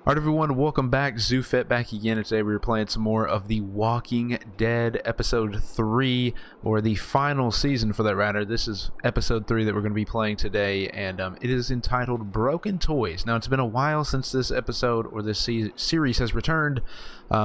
Alright everyone, welcome back. ZooFet back again, and today we are playing some more of The Walking Dead Episode 3, or the final season for that matter. This is Episode 3 that we're going to be playing today, and it is entitled Broken Toys. Now, it's been a while since this episode, or this series has returned,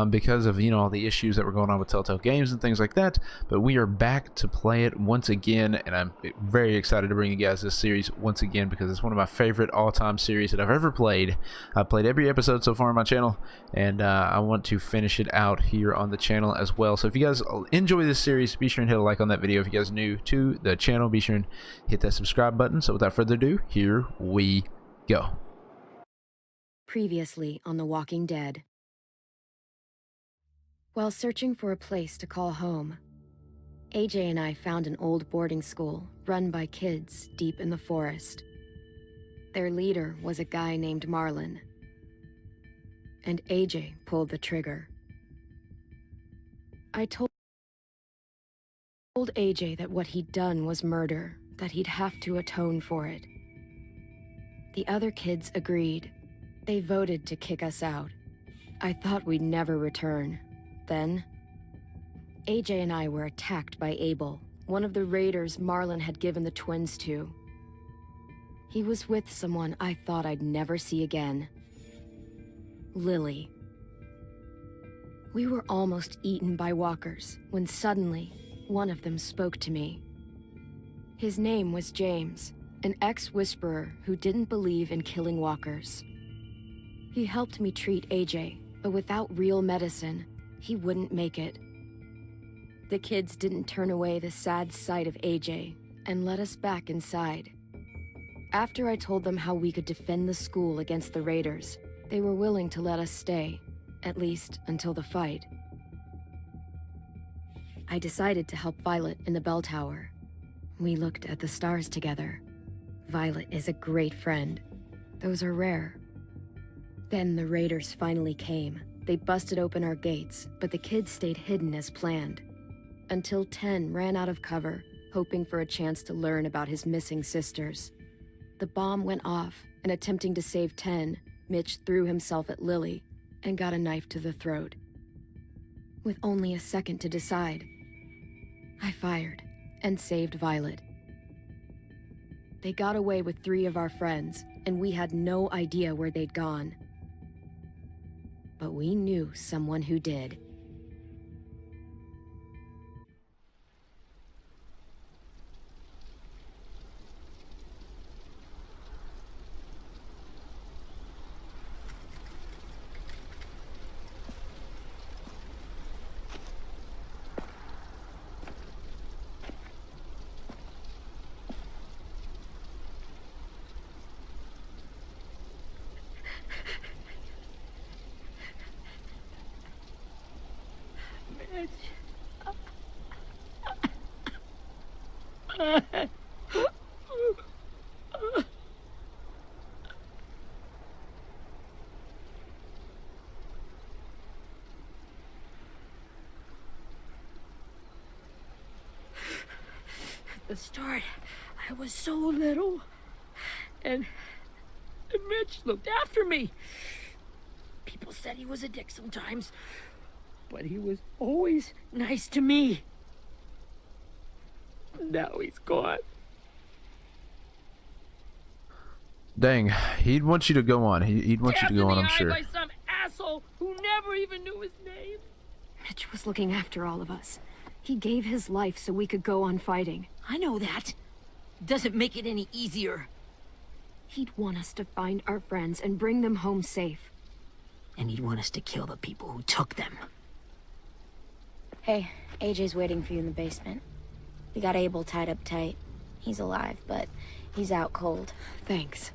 because of, you know, all the issues that were going on with Telltale Games and things like that, but we are back to play it once again, and I'm very excited to bring you guys this series once again, because it's one of my favorite all-time series that I've ever played. I've played every episode so far on my channel, and I want to finish it out here on the channel as well. So if you guys enjoy this series, be sure and hit a like on that video. If you guys are new to the channel, be sure and hit that subscribe button. So without further ado, here we go. Previously on The Walking Dead. While searching for a place to call home, AJ and I found an old boarding school run by kids deep in the forest. Their leader was a guy named Marlon, and AJ pulled the trigger. I told AJ that what he'd done was murder, that he'd have to atone for it. The other kids agreed. They voted to kick us out. I thought we'd never return. Then, AJ and I were attacked by Abel, one of the raiders Marlon had given the twins to. He was with someone I thought I'd never see again. Lily. We were almost eaten by walkers when suddenly one of them spoke to me. His name was James, an ex-whisperer who didn't believe in killing walkers. He helped me treat AJ, but without real medicine, he wouldn't make it. The kids didn't turn away the sad sight of AJ and let us back inside. After I told them how we could defend the school against the raiders, they were willing to let us stay, at least until the fight. I decided to help Violet in the bell tower. We looked at the stars together. Violet is a great friend. Those are rare. Then the raiders finally came. They busted open our gates, but the kids stayed hidden as planned. Until 10 ran out of cover, hoping for a chance to learn about his missing sisters. The bomb went off, and attempting to save 10, Mitch threw himself at Lily and got a knife to the throat. With only a second to decide, I fired and saved Violet. They got away with 3 of our friends, and we had no idea where they'd gone. But we knew someone who did. At the start, I was so little, and Mitch looked after me. People said he was a dick sometimes, but he was always nice to me. Now he's gone. Dang, he'd want you to go on. He'd want you to go on, I'm sure. By some asshole who never even knew his name. Mitch was looking after all of us. He gave his life so we could go on fighting. I know that. Doesn't make it any easier. He'd want us to find our friends and bring them home safe. And he'd want us to kill the people who took them. Hey, AJ's waiting for you in the basement. We got Abel tied up tight. He's alive, but he's out cold. Thanks.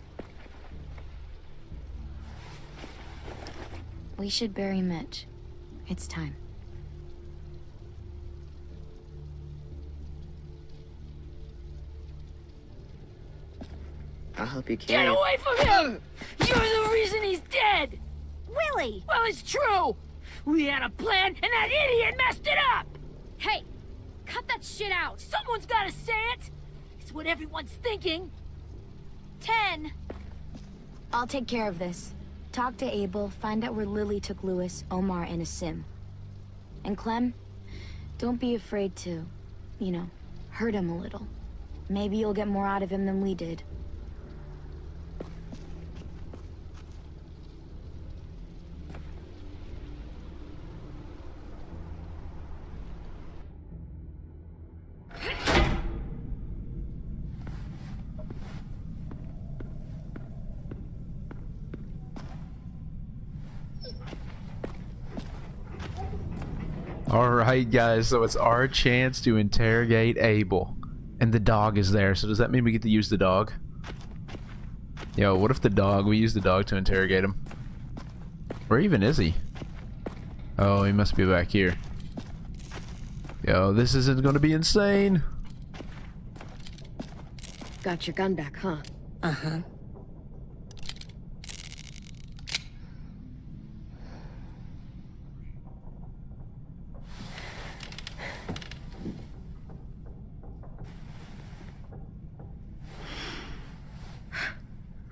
We should bury Mitch. It's time. I'll help you carry Get away from him! You're the reason he's dead! Willie! Well, it's true! We had a plan, and that idiot messed it up! Hey! Cut that shit out! Someone's gotta say it! It's what everyone's thinking. 10! I'll take care of this. Talk to Abel, find out where Lily took Lewis, Omar, and a sim. And Clem, don't be afraid to, hurt him a little. Maybe you'll get more out of him than we did. Alright guys, so it's our chance to interrogate Abel. And the dog is there, so does that mean we get to use the dog? Yo, what if we use the dog to interrogate him? Where even is he? Oh, he must be back here. Yo, this isn't gonna be insane! Got your gun back, huh? Uh-huh.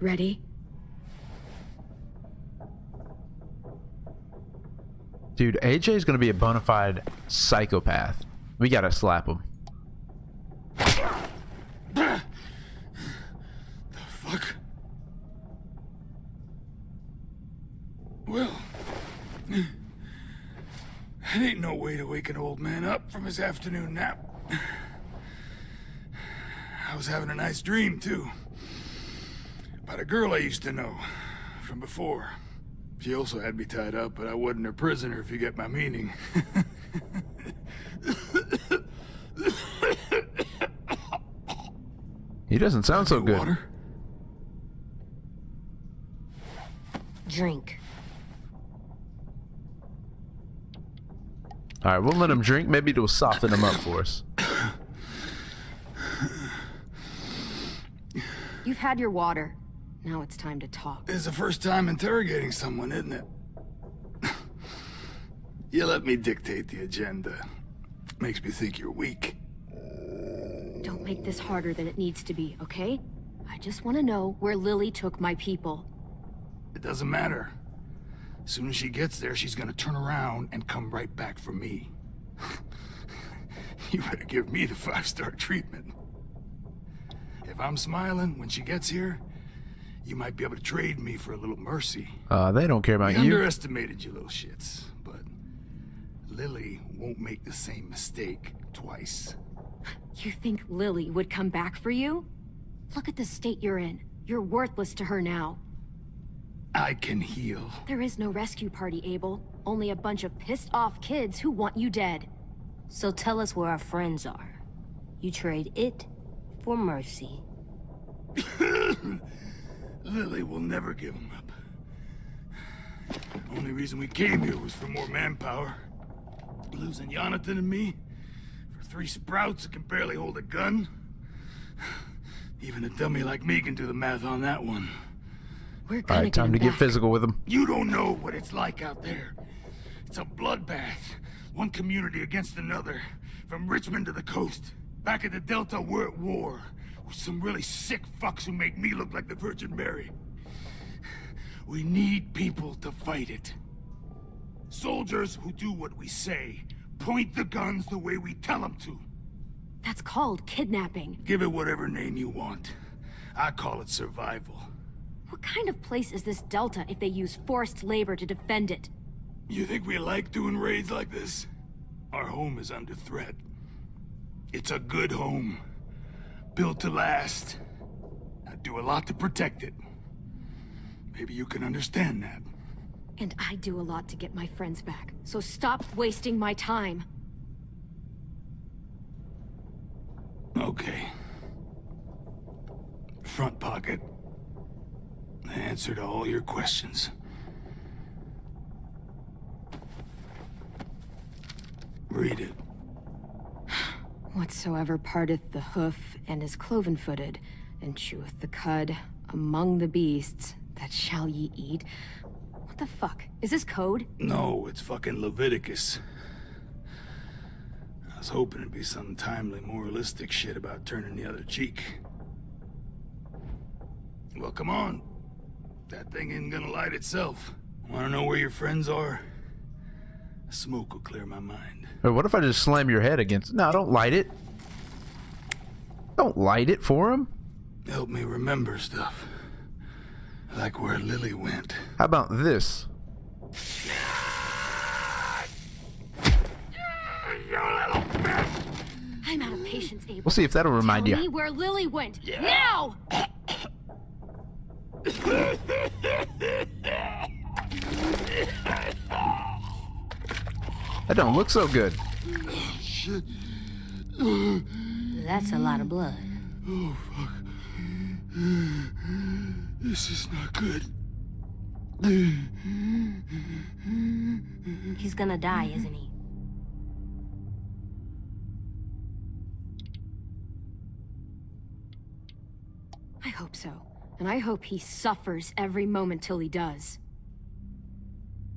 Ready? Dude, AJ's gonna be a bona fide psychopath. We gotta slap him. The fuck? Well, that ain't no way to wake an old man up from his afternoon nap. I was having a nice dream, too. About a girl I used to know from before. She also had me tied up, but I wasn't her prisoner, if you get my meaning. He doesn't sound so good. Water? Drink. Alright, we'll let him drink. Maybe it'll soften him up for us. You've had your water. Now it's time to talk. It's the first time interrogating someone, isn't it? You let me dictate the agenda. Makes me think you're weak. Don't make this harder than it needs to be, okay? I just want to know where Lily took my people. It doesn't matter. As soon as she gets there, she's gonna turn around and come right back for me. You better give me the 5-star treatment. If I'm smiling when she gets here, you might be able to trade me for a little mercy. They don't care about I you. underestimated you little shits, but Lily won't make the same mistake twice. You think Lily would come back for you? Look at the state you're in. You're worthless to her now. I can heal. There is no rescue party, Abel. Only a bunch of pissed-off kids who want you dead. So tell us where our friends are. You trade it for mercy. Lily will never give him up. Only reason we came here was for more manpower. Losing Jonathan and me for 3 sprouts that can barely hold a gun. Even a dummy like me can do the math on that one. We're gonna Alright, time to get physical with him. You don't know what it's like out there. It's a bloodbath. One community against another. From Richmond to the coast. Back at the Delta, we're at war. With some really sick fucks who make me look like the Virgin Mary. We need people to fight it. Soldiers who do what we say. Point the guns the way we tell them to. That's called kidnapping. Give it whatever name you want. I call it survival. What kind of place is this Delta if they use forced labor to defend it? You think we like doing raids like this? Our home is under threat. It's a good home. Built to last. I do a lot to protect it. Maybe you can understand that. And I do a lot to get my friends back. So stop wasting my time. Okay. Front pocket. The answer to all your questions. Read it. Whatsoever parteth the hoof and is cloven-footed, and cheweth the cud among the beasts, that shall ye eat. What the fuck? Is this code? No, it's fucking Leviticus. I was hoping it'd be some timely moralistic shit about turning the other cheek. Well, come on. That thing ain't gonna light itself. Wanna know where your friends are? Smoke will clear my mind. Or what if I just slam your head against... No, don't light it. Don't light it for him. Help me remember stuff. Like where Lily went. How about this? I'm out of patience, Abel. We'll see if that'll remind Tell me you. where Lily went. Now! That don't look so good. Shit. That's a lot of blood. Oh, fuck. This is not good. He's gonna die, isn't he? I hope so. And I hope he suffers every moment till he does.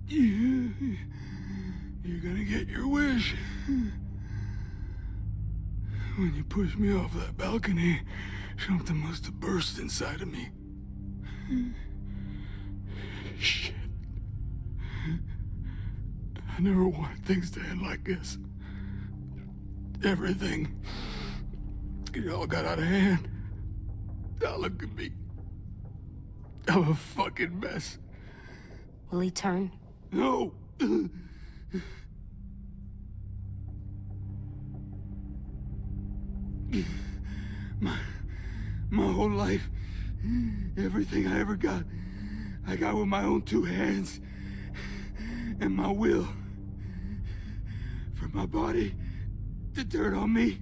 You're gonna get your wish. When you pushed me off that balcony, something must have burst inside of me. Shit. I never wanted things to end like this. Everything. It all got out of hand. Now look at me. I'm a fucking mess. Will he turn? No! My whole life, everything I ever got, I got with my own two hands and my will. For my body to turn on me,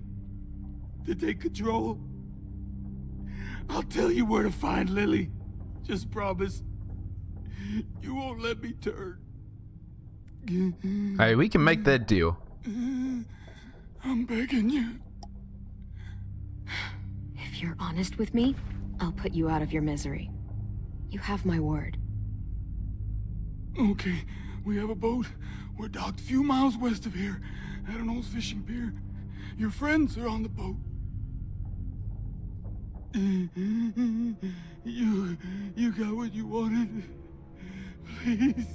to take control. I'll tell you where to find Lily. Just promise. You won't let me turn. Hey, we can make that deal. I'm begging you. If you're honest with me, I'll put you out of your misery. You have my word. Okay, we have a boat. We're docked a few miles west of here at an old fishing pier. Your friends are on the boat. You got what you wanted. Please,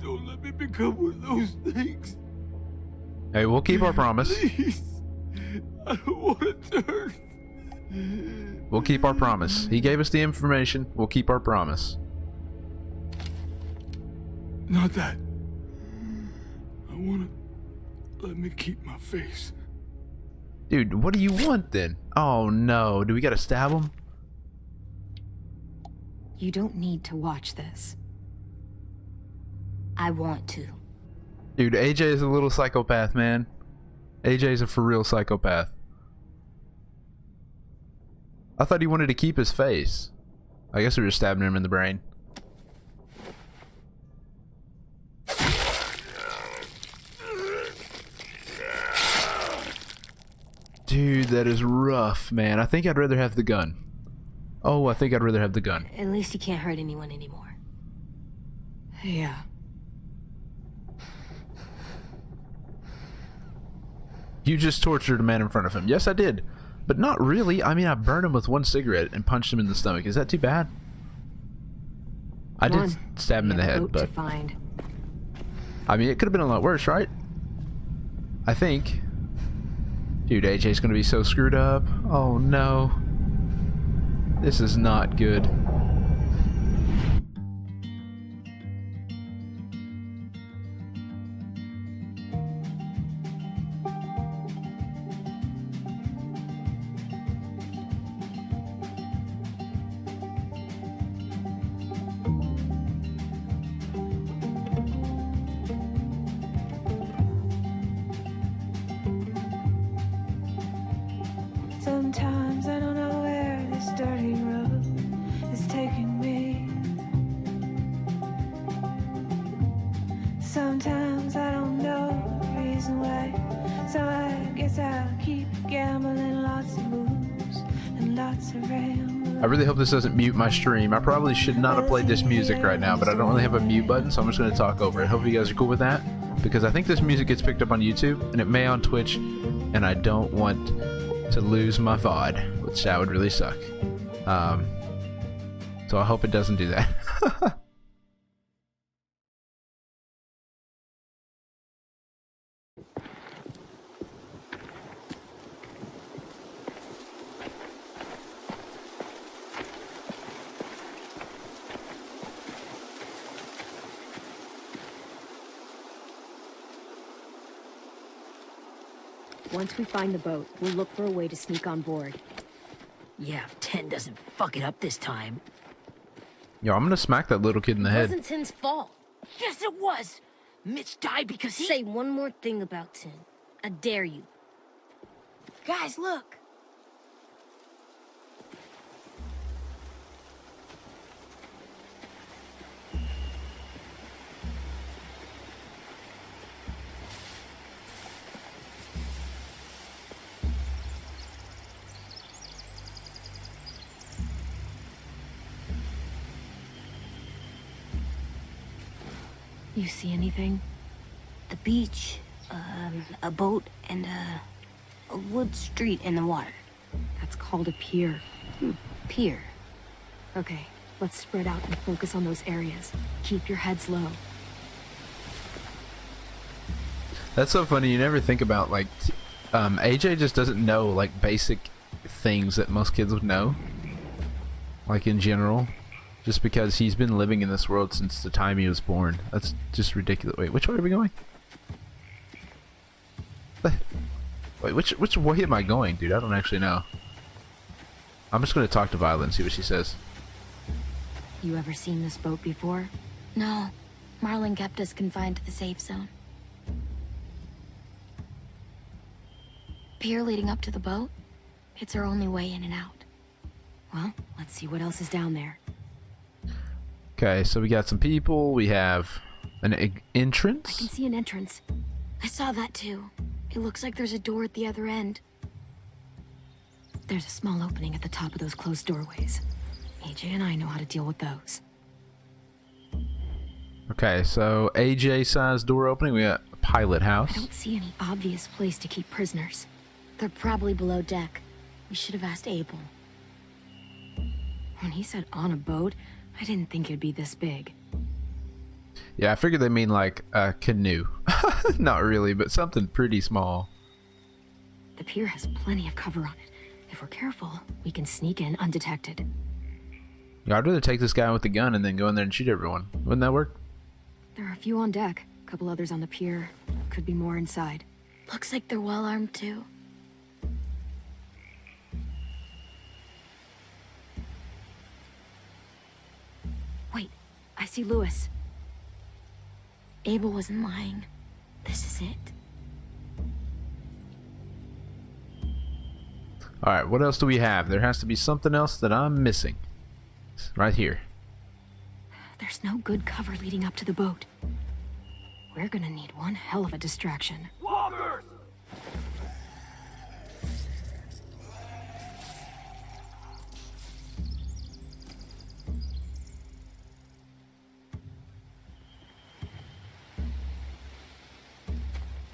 don't let me become one of those things. Hey, we'll keep our promise. Please, I don't want to turn. We'll keep our promise. He gave us the information. We'll keep our promise. Not that. I want to let me keep my face. Dude, what do you want then? Oh no, do we gotta stab him? You don't need to watch this. I want to. Dude, AJ is a little psychopath, man. AJ is a for real psychopath. I thought he wanted to keep his face. I guess we were stabbing him in the brain. Dude, that is rough, man. I think I'd rather have the gun. Oh, I think I'd rather have the gun. At least he can't hurt anyone anymore. Yeah. You just tortured a man in front of him. Yes, I did. But not really. I mean, I burned him with one cigarette and punched him in the stomach. Is that too bad? I did stab him in the head, but... I mean, it could have been a lot worse, right? I think. Dude, AJ's gonna be so screwed up. Oh no. This is not good. Sometimes I don't know where this dirty road is taking me. Sometimes I don't know the reason why. So I guess I'll keep gambling, lots of moves and lots of rambles. I really hope this doesn't mute my stream. I probably should not have played this music right now, but I don't really have a mute button, so I'm just going to talk over it. Hope you guys are cool with that, because I think this music gets picked up on YouTube, and it may on Twitch, and I don't want to lose my VOD, which that would really suck. So I hope it doesn't do that. Once we find the boat, we'll look for a way to sneak on board. Yeah, if Ten doesn't fuck it up this time. Yo, I'm gonna smack that little kid in the It head. wasn't Tin's fault. Yes, it was! Mitch died because he... Say one more thing about Tin. I dare you. Guys, look. You see anything? The beach, a boat, and a wood street in the water. That's called a pier. Pier. Okay, let's spread out and focus on those areas. Keep your heads low. That's so funny. You never think about, like, AJ just doesn't know, like, basic things that most kids would know. Like, in general. Just because he's been living in this world since the time he was born. That's just ridiculous. Wait, which way are we going? Wait, which way am I going, dude? I don't actually know. I'm just gonna talk to Violet and see what she says. You ever seen this boat before? No, Marlin kept us confined to the safe zone. Pier leading up to the boat? It's our only way in and out. Well, let's see what else is down there. Okay, so we got some people. We have an I entrance. can see an entrance. I saw that too. It looks like there's a door at the other end. There's a small opening at the top of those closed doorways. AJ and I know how to deal with those. Okay, so AJ-sized door opening. We got a pilot I house. don't see any obvious place to keep prisoners. They're probably below deck. We should have asked Abel. When he said on a boat, I didn't think it'd be this big. Yeah, I figured they mean like a canoe. Not really, but something pretty small. The pier has plenty of cover on it. If we're careful, we can sneak in undetected. Yeah, I'd rather take this guy with the gun and then go in there and shoot everyone. Wouldn't that work? There are a few on deck, a couple others on the pier. Could be more inside. Looks like they're well armed too. Wait, I see Lewis. Abel wasn't lying. This is it. Alright, what else do we have? There has to be something else that I'm missing. It's right here. There's no good cover leading up to the boat. We're gonna need one hell of a distraction. Walkers!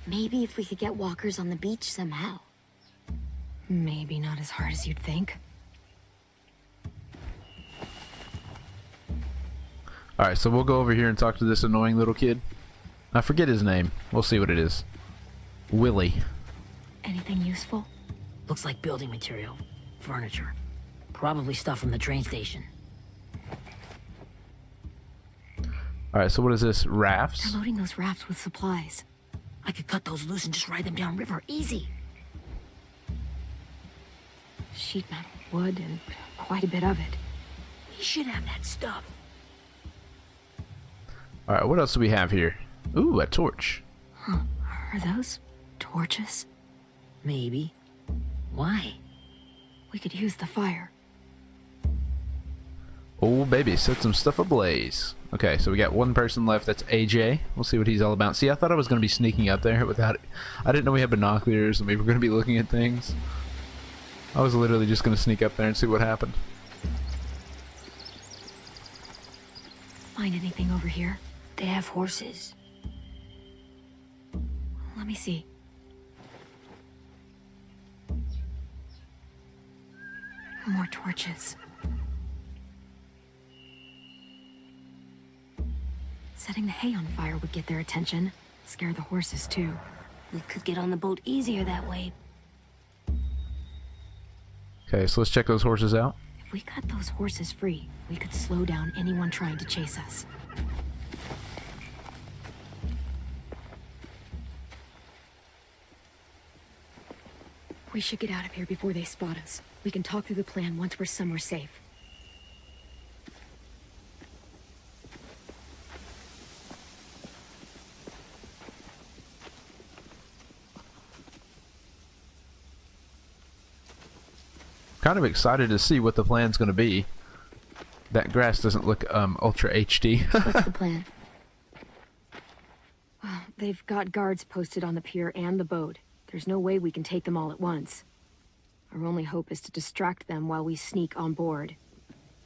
Maybe if we could get walkers on the beach somehow. Maybe not as hard as you'd think. Alright, so we'll go over here and talk to this annoying little kid. I forget his name. We'll see what it is. Willie. Anything useful? Looks like building material. Furniture. Probably stuff from the train station. Alright, so what is this? Rafts? They're loading those rafts with supplies. I could cut those loose and just ride them downriver. Easy. Sheet metal, wood, and quite a bit of it. We should have that stuff. Alright, what else do we have here? Ooh, a torch. Are those torches? Maybe. Why? We could use the fire. Oh, baby, set some stuff ablaze. Okay, so we got one person left. That's AJ. We'll see what he's all about. See, I thought I was going to be sneaking up there without... I didn't know we had binoculars and we were going to be looking at things. I was literally just going to sneak up there and see what happened. Find anything over here? They have horses. Let me see. More torches. Setting the hay on fire would get their attention. Scare the horses, too. We could get on the boat easier that way. Okay, so let's check those horses out. If we cut those horses free, we could slow down anyone trying to chase us. We should get out of here before they spot us. We can talk through the plan once we're somewhere safe. Kind of excited to see what the plan's going to be. That grass doesn't look ultra HD. What's the plan? Well, they've got guards posted on the pier and the boat. There's no way we can take them all at once. Our only hope is to distract them while we sneak on board.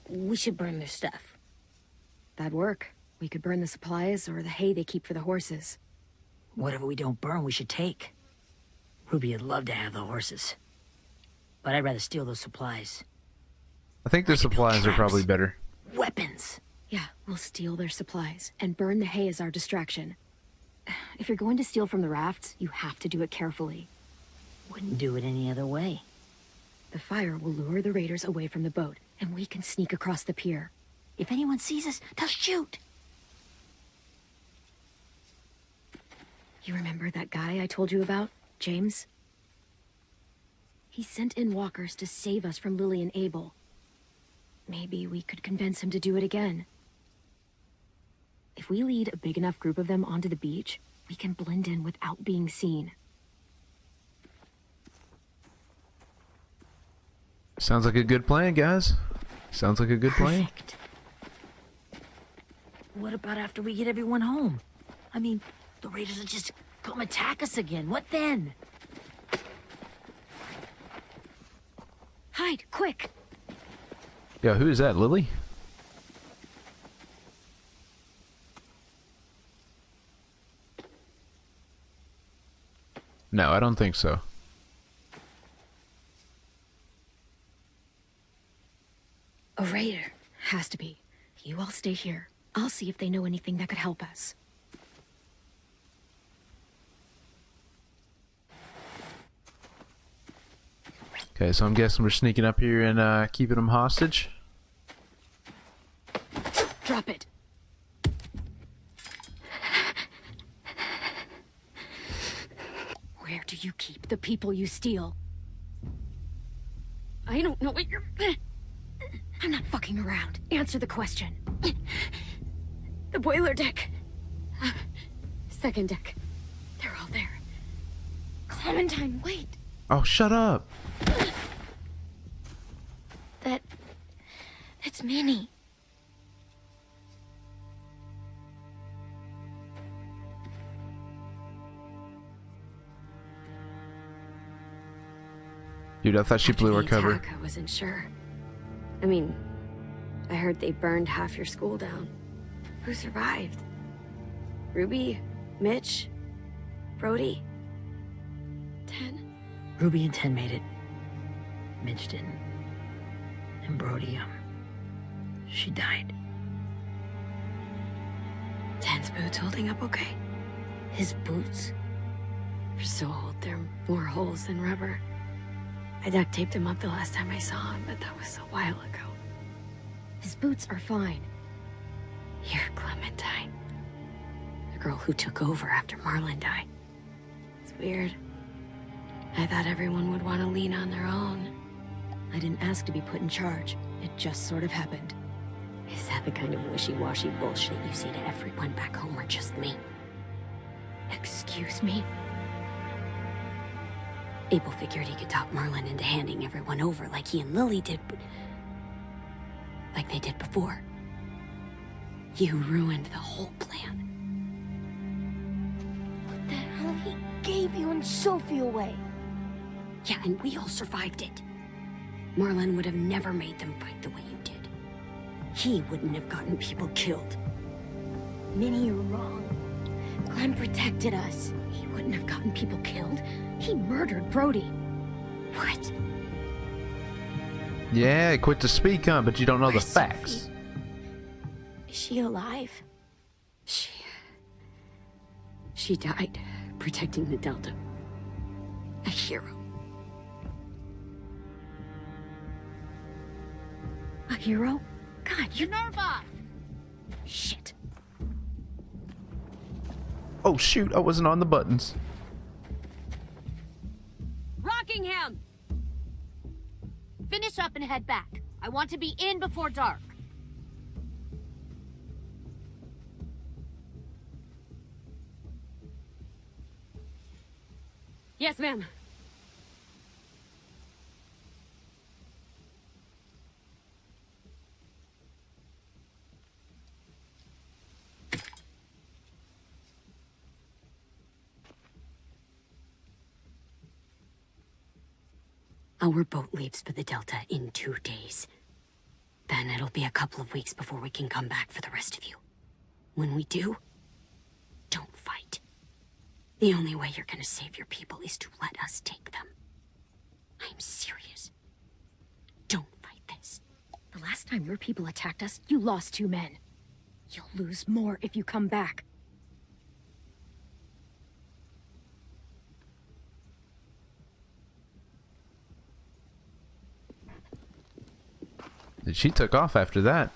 We should burn their stuff. That'd work. We could burn the supplies or the hay they keep for the horses. Whatever we don't burn, we should take. Ruby would love to have the horses. But I'd rather steal those supplies. I think the supplies are probably better. Weapons! Yeah, we'll steal their supplies and burn the hay as our distraction. If you're going to steal from the rafts, you have to do it carefully. Wouldn't do it any other way. The fire will lure the raiders away from the boat, and we can sneak across the pier. If anyone sees us, they'll shoot! You remember that guy I told you about? James? He sent in walkers to save us from Lily and Abel. Maybe we could convince him to do it again. If we lead a big enough group of them onto the beach, we can blend in without being seen. Sounds like a good plan, guys. Sounds like a good plan. Perfect. What about after we get everyone home? I mean, the raiders will just come attack us again. What then? Hide, quick! Yeah, who is that, Lily? No, I don't think so. A raider. Has to be. You all stay here. I'll see if they know anything that could help us. Okay, so I'm guessing we're sneaking up here and keeping them hostage. Drop it. Where do you keep the people you steal? I don't know what you're... I'm not fucking around. Answer the question. The boiler deck. Second deck. They're all there. Clementine, wait. Oh, shut up. That's Minnie. Dude, I thought she blew her cover. I wasn't sure. I mean, I heard they burned half your school down. Who survived? Ruby? Mitch? Brody? 10? Ruby and 10 made it. Mitch didn't. And Brody, she died. 10's boots holding up okay? His boots. They're so old, there are more holes than rubber. I duct taped him up the last time I saw him, but that was a while ago. His boots are fine. You're Clementine. The girl who took over after Marlon died. It's weird. I thought everyone would want to lean on their own. I didn't ask to be put in charge. It just sort of happened. Is that the kind of wishy-washy bullshit you say to everyone back home, or just me? Excuse me? Abel figured he could talk Marlon into handing everyone over like he and Lily did, but... like they did before. You ruined the whole plan. What the hell? He gave you and Sophie away. Yeah, and we all survived it. Marlon would have never made them fight the way you did. He wouldn't have gotten people killed. Minnie, you're wrong. Clem protected us. He wouldn't have gotten people killed. He murdered Brody. What? Yeah, quick to speak, huh? But you don't know the Where's facts. Sophie? Is she alive? She She died protecting the Delta. A hero. A hero? God, you're Nerva! Shit. Oh shoot, I wasn't on the buttons. Rockingham! Finish up and head back. I want to be in before dark. Yes, ma'am. Our boat leaves for the Delta in 2 days. Then it'll be a couple of weeks before we can come back for the rest of you. When we do, don't fight. The only way you're gonna save your people is to let us take them. I'm serious. Don't fight this. The last time your people attacked us, you lost 2 men. You'll lose more if you come back. She took off after that.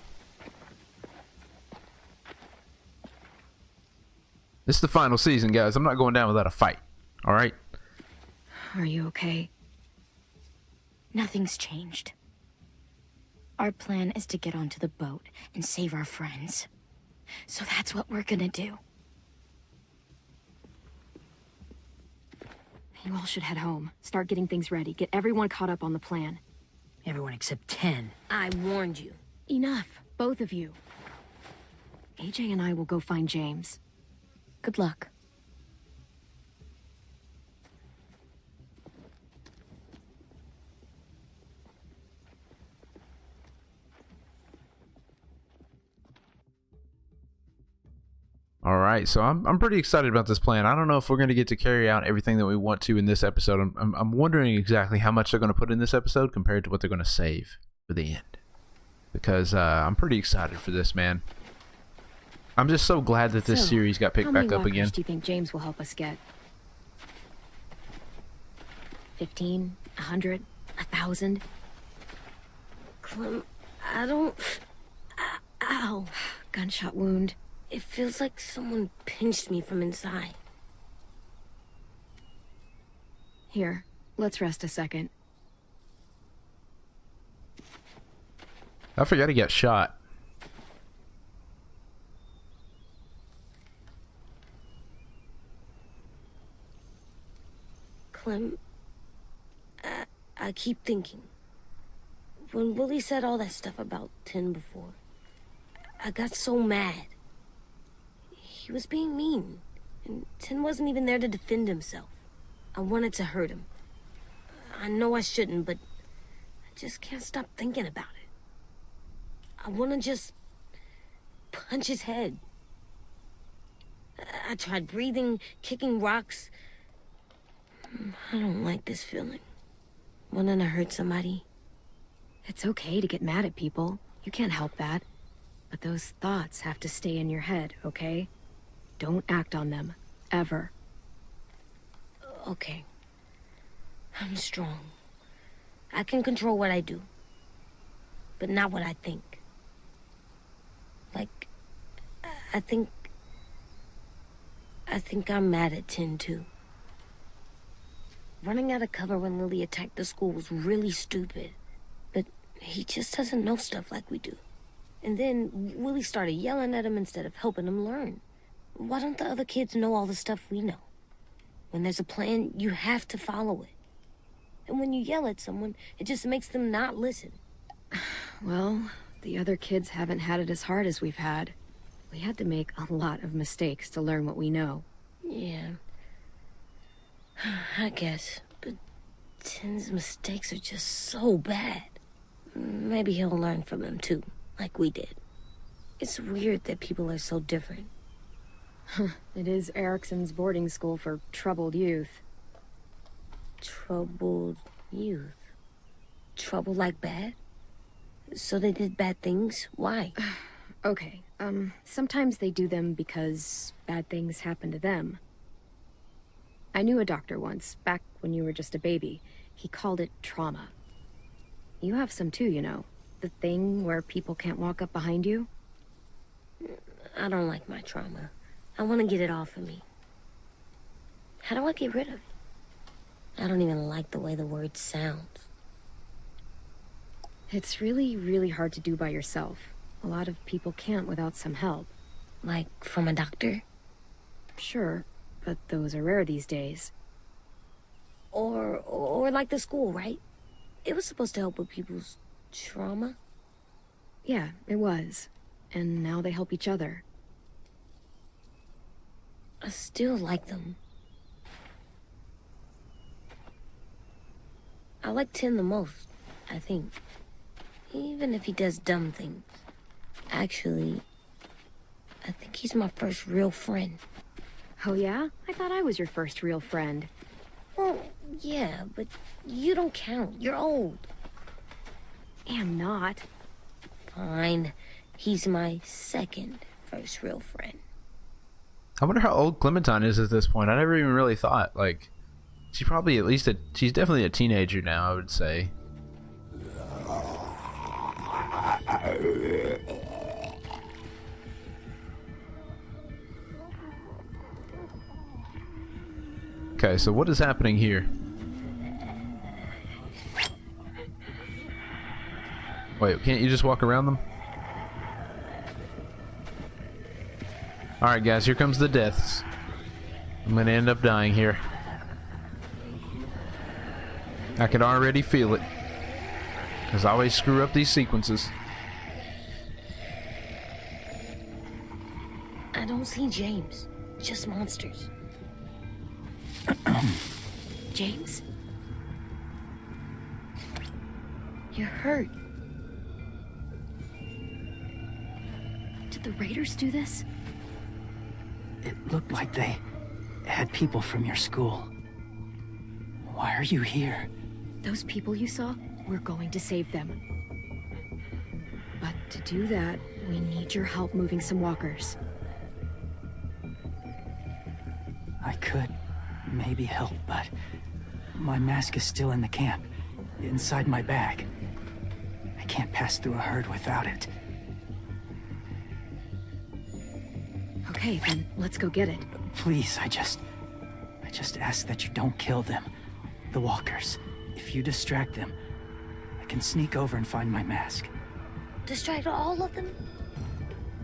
This is the final season, guys. I'm not going down without a fight. Alright? Are you okay? Nothing's changed. Our plan is to get onto the boat and save our friends. So that's what we're gonna do. You all should head home. Start getting things ready. Get everyone caught up on the plan. Everyone except 10. I warned you. Enough, both of you. AJ and I will go find James. Good luck. Alright, so I'm pretty excited about this plan. I don't know if we're going to get to carry out everything that we want to in this episode. I'm wondering exactly how much they're going to put in this episode compared to what they're going to save for the end. Because I'm pretty excited for this, man. I'm just so glad that this series got picked back up again. How many walkers do you think James will help us get? 15? 100? 1,000? Clem, I don't... Ow. Gunshot wound. It feels like someone pinched me from inside. Here, let's rest a second. I forgot he got shot. Clem, I keep thinking. When Willie said all that stuff about 10 before, I got so mad. He was being mean, and 10 wasn't even there to defend himself. I wanted to hurt him. I know I shouldn't, but I just can't stop thinking about it. I want to just punch his head. I tried breathing, kicking rocks. I don't like this feeling. Wanting to hurt somebody. It's okay to get mad at people. You can't help that. But those thoughts have to stay in your head, okay? Don't act on them. Ever. Okay. I'm strong. I can control what I do. But not what I think. Like, I think I'm mad at 10 too. Running out of cover when Lily attacked the school was really stupid. But he just doesn't know stuff like we do. And then Willie started yelling at him instead of helping him learn. Why don't the other kids know all the stuff we know? When there's a plan, you have to follow it. And when you yell at someone, it just makes them not listen. Well, the other kids haven't had it as hard as we've had. We had to make a lot of mistakes to learn what we know. Yeah. I guess. But 10's mistakes are just so bad. Maybe he'll learn from them too, like we did. It's weird that people are so different. It is Erickson's boarding school for troubled youth. Troubled youth? Trouble like bad? So they did bad things? Why? Okay, sometimes they do them because bad things happen to them. I knew a doctor once, back when you were just a baby. He called it trauma. You have some too, you know. The thing where people can't walk up behind you. I don't like my trauma. I want to get it off of me. How do I get rid of it? I don't even like the way the word sounds. It's really, really hard to do by yourself. A lot of people can't without some help. Like, from a doctor? Sure, but those are rare these days. Or like the school, right? It was supposed to help with people's trauma. Yeah, it was. And now they help each other. I still like them. I like Tim the most, I think. Even if he does dumb things. Actually, I think he's my first real friend. Oh yeah? I thought I was your first real friend. Well, yeah, but you don't count. You're old. Am not. Fine. He's my second first real friend. I wonder how old Clementine is at this point. I never even really thought. Like, she's probably at least she's definitely a teenager now, I would say. Okay, so what is happening here? Wait, can't you just walk around them? Alright guys, here comes the deaths. I'm gonna end up dying here. I can already feel it. Because I always screw up these sequences. I don't see James. Just monsters. James? You're hurt. Did the raiders do this? It looked like they had people from your school. Why are you here? Those people you saw, we're going to save them. But to do that, we need your help moving some walkers. I could maybe help, but my mask is still in the camp, inside my bag. I can't pass through a herd without it. Okay, then let's go get it. Please, I just ask that you don't kill them. The walkers. If you distract them, I can sneak over and find my mask. Distract all of them?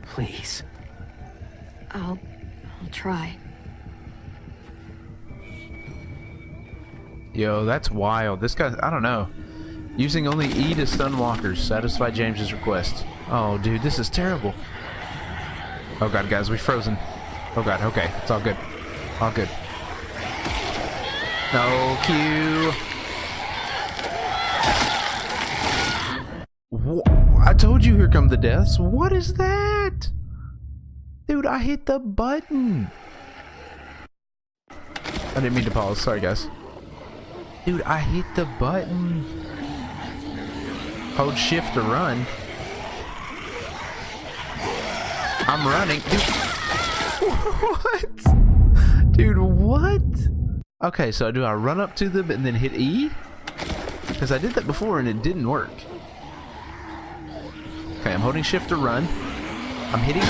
Please. I'll try. Yo, that's wild. This guy, I don't know. Using only E to stun walkers. Satisfy James's request. Oh, dude, this is terrible. Oh god, guys, we're frozen. Oh god, okay. It's all good. All good. No, Q. I told you here come the deaths. What is that? Dude, I hit the button. I didn't mean to pause. Sorry, guys. Dude, I hit the button. Hold shift to run. I'm running. Dude. What? Dude, what? Okay, so do I run up to them and then hit E? Because I did that before and it didn't work. Okay, I'm holding shift to run. I'm hitting E.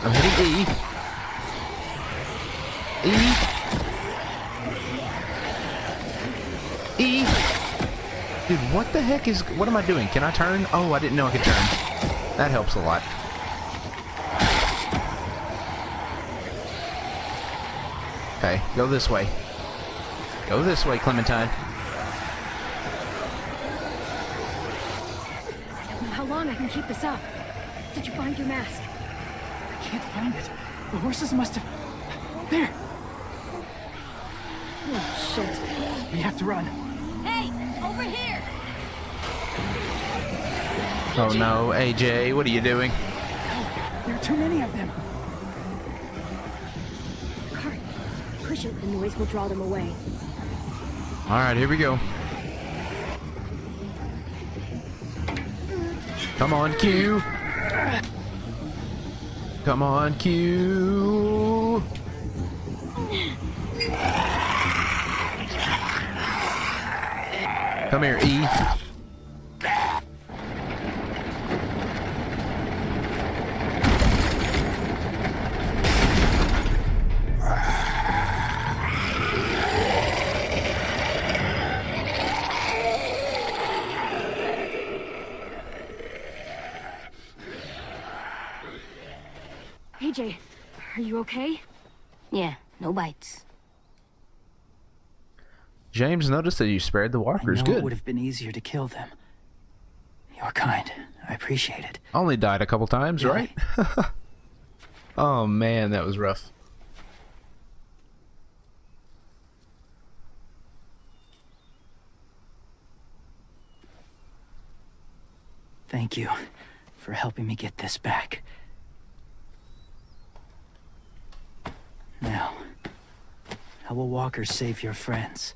I'm hitting E. E. E. Dude, what the heck is... What am I doing? Can I turn? Oh, I didn't know I could turn. That helps a lot. Okay, go this way. Go this way, Clementine. I don't know how long I can keep this up. Did you find your mask? I can't find it. The horses must have... There! Oh, shit. We have to run. Hey, over here! Oh no, AJ, what are you doing? There are too many of them. Cart, push it. The noise will draw them away. Alright, here we go. Come on, Q. Come on, Q. Come here, E. AJ, are you okay? Yeah, no bites. James noticed that you spared the walkers. I know Good. It would have been easier to kill them. You're kind. I appreciate it. Only died a couple times, Yeah. right? Oh man, that was rough. Thank you for helping me get this back. Now, how will walkers save your friends?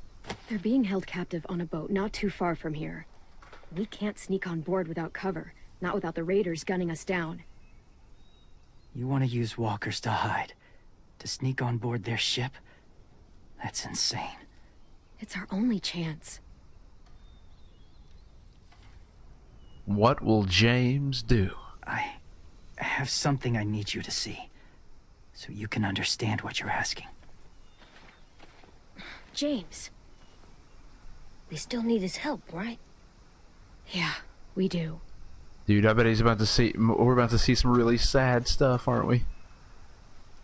They're being held captive on a boat not too far from here. We can't sneak on board without cover, not without the raiders gunning us down. You want to use walkers to hide? To sneak on board their ship? That's insane. It's our only chance. What will James do? I have something I need you to see, so you can understand what you're asking. James. We still need his help, right? Yeah, we do. Dude, I bet he's about to see. We're about to see some really sad stuff, aren't we?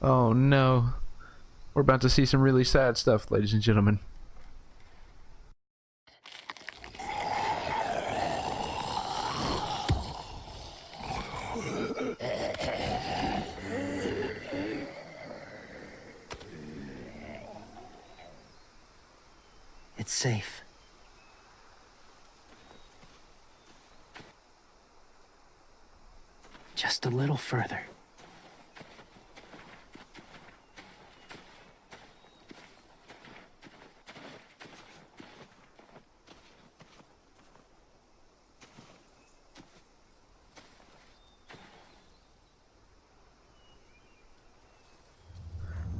Oh no. We're about to see some really sad stuff, ladies and gentlemen. It's safe. Just a little further.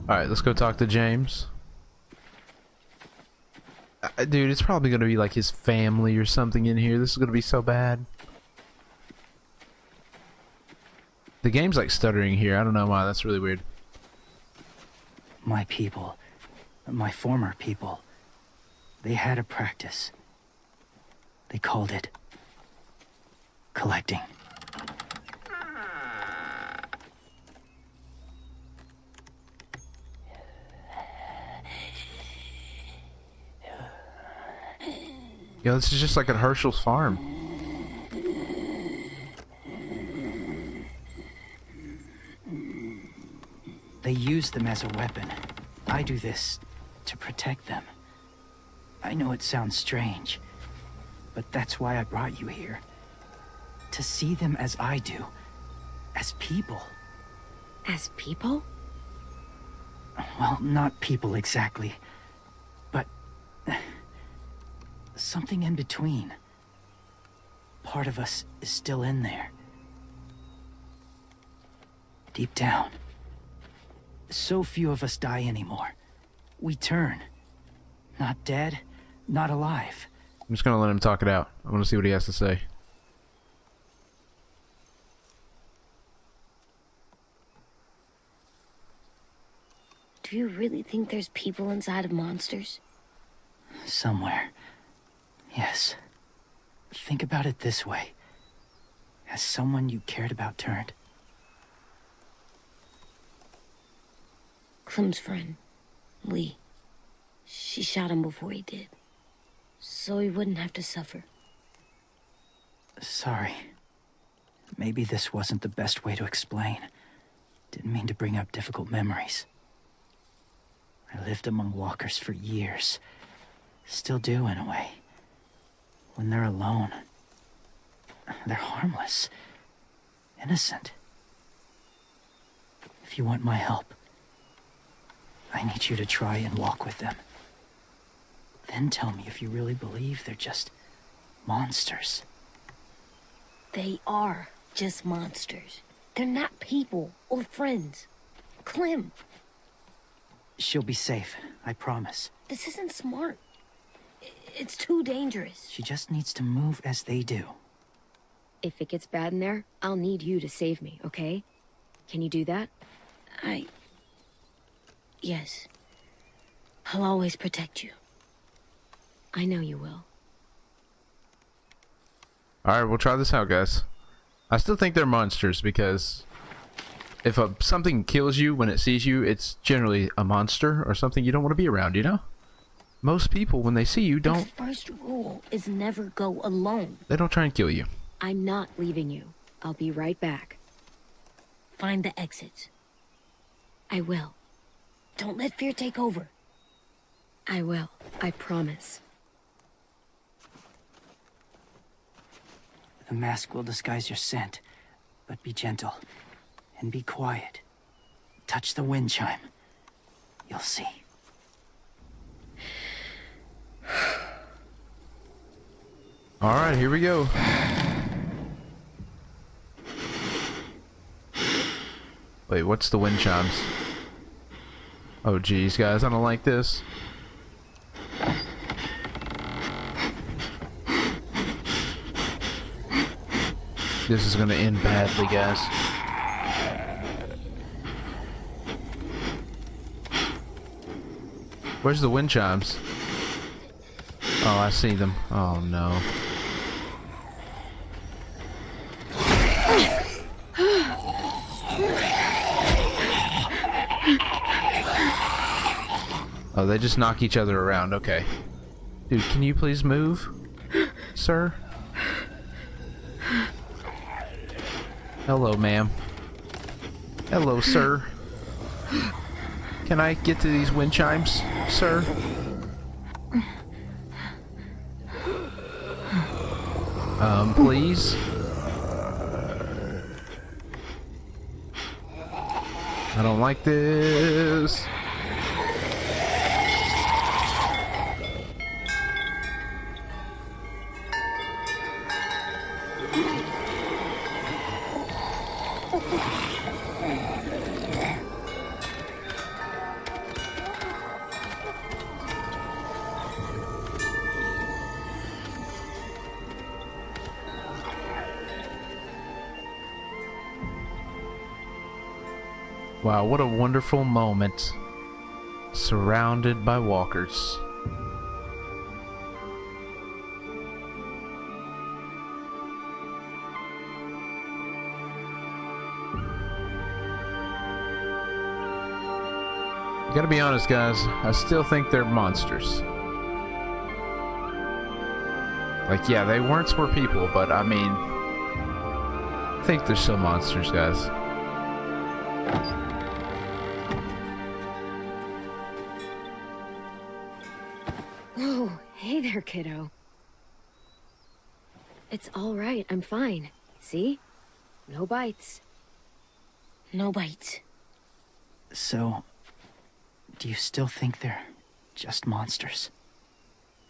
Alright, let's go talk to James. Dude, it's probably gonna be like his family or something in here. This is gonna be so bad. The game's like stuttering here. I don't know why. That's really weird. My people, my former people, they had a practice. They called it collecting. Yo, this is just like at Herschel's farm. They use them as a weapon. I do this to protect them. I know it sounds strange, but that's why I brought you here. To see them as I do, as people. As people? Well, not people exactly, but something in between. Part of us is still in there. Deep down. So few of us die anymore. We turn. Not dead, not alive. I'm just gonna let him talk it out. I want to see what he has to say. Do you really think there's people inside of monsters? Somewhere. Yes. Think about it this way. Has someone you cared about turned? Clem's friend, Lee. She shot him before he did, so he wouldn't have to suffer. Sorry. Maybe this wasn't the best way to explain. Didn't mean to bring up difficult memories. I lived among walkers for years. Still do, in a way. When they're alone, they're harmless. Innocent. If you want my help, I need you to try and walk with them. Then tell me if you really believe they're just monsters. They are just monsters. They're not people or friends. Clem, She'll be safe, I promise. this isn't smart. It's too dangerous. She just needs to move as they do. If it gets bad in there, I'll need you to save me, okay? Can you do that? Yes. I'll always protect you. I know you will. Alright, we'll try this out, guys. I still think they're monsters because if something kills you when it sees you, it's generally a monster or something you don't want to be around, you know? Most people, when they see you, don't... The first rule is never go alone. They don't try and kill you. I'm not leaving you. I'll be right back. Find the exits. I will. Don't let fear take over. I will. I promise. The mask will disguise your scent, but be gentle and be quiet. Touch the wind chime. You'll see. Alright, here we go. Wait, what's the wind chimes? Oh geez, guys, I don't like this. This is gonna end badly, guys. Where's the wind chimes? Oh, I see them. Oh no. Oh, they just knock each other around. Okay. Dude, can you please move, sir? Hello, ma'am. Hello, sir. Can I get to these wind chimes, sir? Please? I don't like this. Wow, what a wonderful moment. Surrounded by walkers. Gotta be honest, guys, I still think they're monsters. Like, yeah, they once were people, but I mean, I think they're still monsters, guys. Whoa, hey there, kiddo. It's all right, I'm fine. See? No bites. No bites. So, do you still think they're just monsters?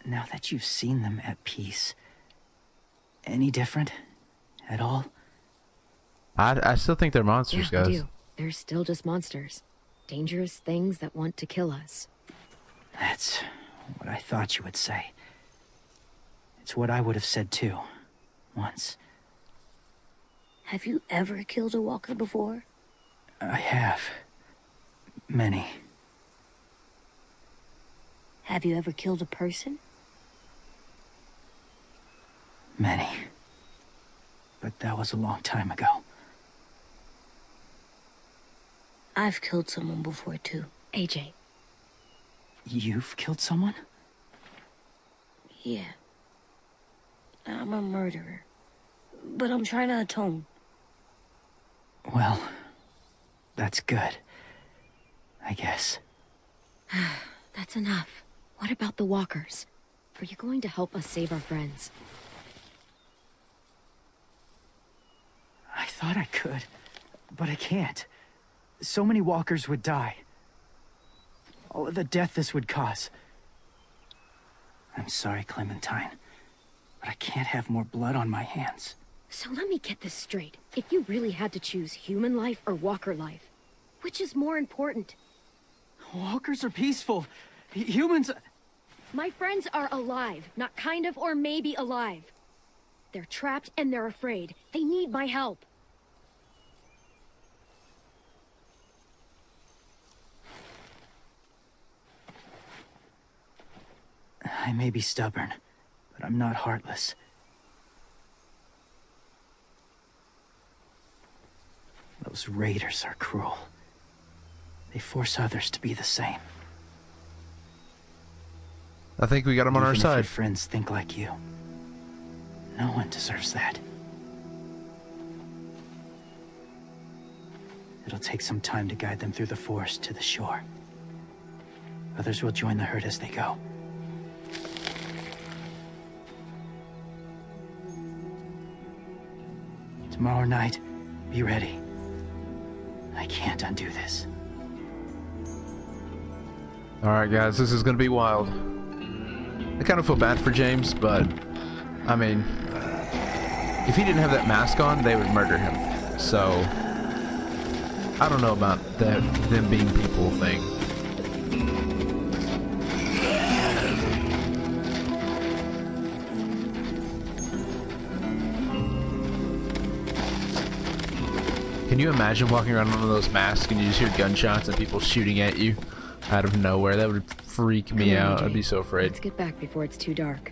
Now that you've seen them at peace, any different at all? I still think they're monsters, Yeah, I guys. do. They're still just monsters. Dangerous things that want to kill us. That's what I thought you would say. It's what I would have said too, once. Have you ever killed a walker before? I have. Many. Have you ever killed a person? Many. But that was a long time ago. I've killed someone before too. AJ. You've killed someone? Yeah. I'm a murderer. But I'm trying to atone. Well, that's good. I guess. That's enough. What about the walkers? Are you going to help us save our friends? I thought I could, but I can't. So many walkers would die. All of the death this would cause. I'm sorry, Clementine, but I can't have more blood on my hands. So let me get this straight. If you really had to choose human life or walker life, which is more important? Walkers are peaceful. Humans... My friends are alive, not kind of or maybe alive. They're trapped and they're afraid. They need my help. I may be stubborn, but I'm not heartless. Those raiders are cruel. They force others to be the same. I think we got him on our Even if your side. friends think like you, no one deserves that. It'll take some time to guide them through the forest to the shore. Others will join the herd as they go. Tomorrow night, be ready. I can't undo this. Alright guys, this is gonna be wild. I kind of feel bad for James, but I mean, if he didn't have that mask on, they would murder him. So I don't know about that them being people thing. Can you imagine walking around with one of those masks and you just hear gunshots and people shooting at you out of nowhere? That would freak me out. I'd be so afraid. Let's get back before it's too dark.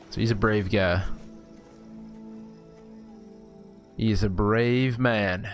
So he's a brave guy. He is a brave man.